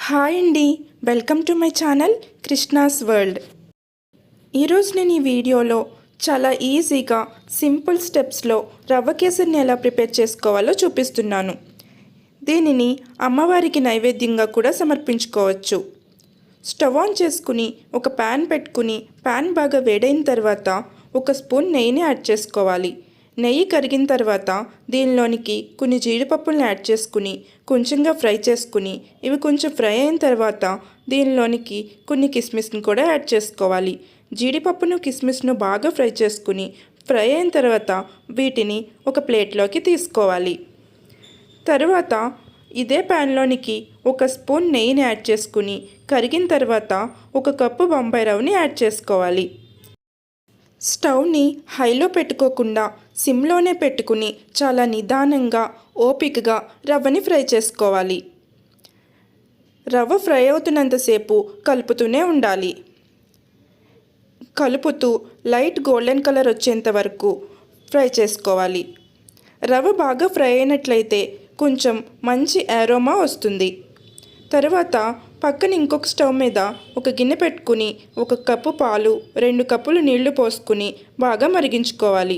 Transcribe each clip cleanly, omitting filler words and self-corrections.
Hi అండి, welcome to my channel Krishna's world. ఈరోజు నేను ఈ వీడియోలో చాలా ఈజీగా సింపుల్ స్టెప్స్లో రవ్వ కేసరిని ఎలా ప్రిపేర్ చేసుకోవాలో చూపిస్తున్నాను. దీనిని అమ్మవారికి నైవేద్యంగా కూడా సమర్పించుకోవచ్చు. స్టవ్ ఆన్ చేసుకుని ఒక ప్యాన్ పెట్టుకుని ప్యాన్ బాగా వేడైన తర్వాత ఒక స్పూన్ నెయ్యిని యాడ్ చేసుకోవాలి. నెయ్యి కరిగిన తర్వాత దీనిలోనికి కొన్ని జీడిపప్పులను యాడ్ చేసుకుని కొంచెంగా ఫ్రై చేసుకుని ఇవి కొంచెం ఫ్రై అయిన తర్వాత దీనిలోనికి కొన్ని కిస్మిస్ని కూడా యాడ్ చేసుకోవాలి. జీడిపప్పును కిస్మిస్ను బాగా ఫ్రై చేసుకుని ఫ్రై అయిన తర్వాత వీటిని ఒక ప్లేట్లోకి తీసుకోవాలి. తరువాత ఇదే ప్యాన్లోనికి ఒక స్పూన్ నెయ్యిని యాడ్ చేసుకుని కరిగిన తర్వాత ఒక కప్పు బొంబాయి రవ్వని యాడ్ చేసుకోవాలి. స్టవ్ని హైలో పెట్టుకోకుండా సిమ్లోనే పెట్టుకుని చాలా నిదానంగా ఓపికగా రవ్వని ఫ్రై చేసుకోవాలి. రవ్వ ఫ్రై అవుతున్నంతసేపు కలుపుతూనే ఉండాలి. కలుపుతూ లైట్ గోల్డెన్ కలర్ వచ్చేంత వరకు ఫ్రై చేసుకోవాలి. రవ్వ బాగా ఫ్రై అయినట్లయితే కొంచెం మంచి అరోమా వస్తుంది. తర్వాత పక్కన ఇంకొక స్టవ్ మీద ఒక గిన్నె పెట్టుకుని ఒక కప్పు పాలు 2 కప్పులు నీళ్లు పోసుకుని బాగా మరిగించుకోవాలి.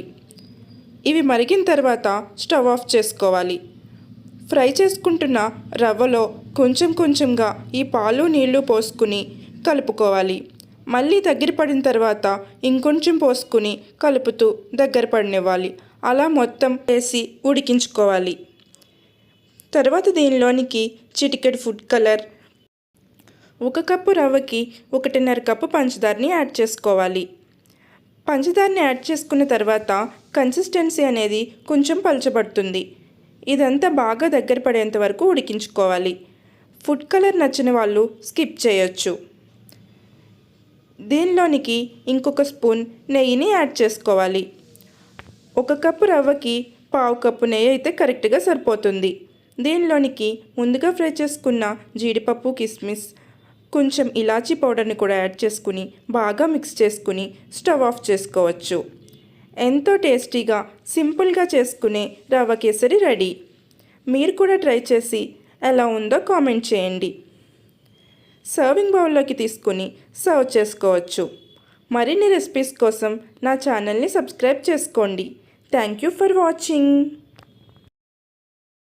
ఇవి మరిగిన తర్వాత స్టవ్ ఆఫ్ చేసుకోవాలి. ఫ్రై చేసుకుంటున్న రవ్వలో కొంచెం కొంచెంగా ఈ పాలు నీళ్లు పోసుకుని కలుపుకోవాలి. మళ్ళీ దగ్గర పడిన తర్వాత ఇంకొంచెం పోసుకుని కలుపుతూ దగ్గర పడనివ్వాలి. అలా మొత్తం వేసి ఉడికించుకోవాలి. తర్వాత దీనిలోనికి చిటికెడు ఫుడ్ కలర్, 1 కప్పు రవ్వకి 1.5 కప్పు పంచదారని యాడ్ చేసుకోవాలి. పంచదారని యాడ్ చేసుకున్న తర్వాత కన్సిస్టెన్సీ అనేది కొంచెం పలచబడుతుంది. ఇదంతా బాగా దగ్గర పడేంత వరకు ఉడికించుకోవాలి. ఫుడ్ కలర్ నచ్చిన వాళ్ళు స్కిప్ చేయొచ్చు. దీనిలోనికి ఇంకొక స్పూన్ నెయ్యిని యాడ్ చేసుకోవాలి. 1 కప్పు రవ్వకి 1/2 కప్పు నెయ్యి అయితే కరెక్ట్గా సరిపోతుంది. దీనిలోనికి ముందుగా ఫ్రై చేసుకున్న జీడిపప్పు, కిస్మిస్, కొంచెం ఇలాచీ పౌడర్ని కూడా యాడ్ చేసుకుని బాగా మిక్స్ చేసుకుని స్టవ్ ఆఫ్ చేసుకోవచ్చు. ఎంతో టేస్టీగా సింపుల్గా చేసుకునే రవ్వ కేసరి రెడీ. మీరు కూడా ట్రై చేసి ఎలా ఉందో కామెంట్ చేయండి. సర్వింగ్ బౌల్లోకి తీసుకుని సర్వ్ చేసుకోవచ్చు. మరిన్ని రెసిపీస్ కోసం నా ఛానల్ని సబ్స్క్రైబ్ చేసుకోండి. Thank you for watching.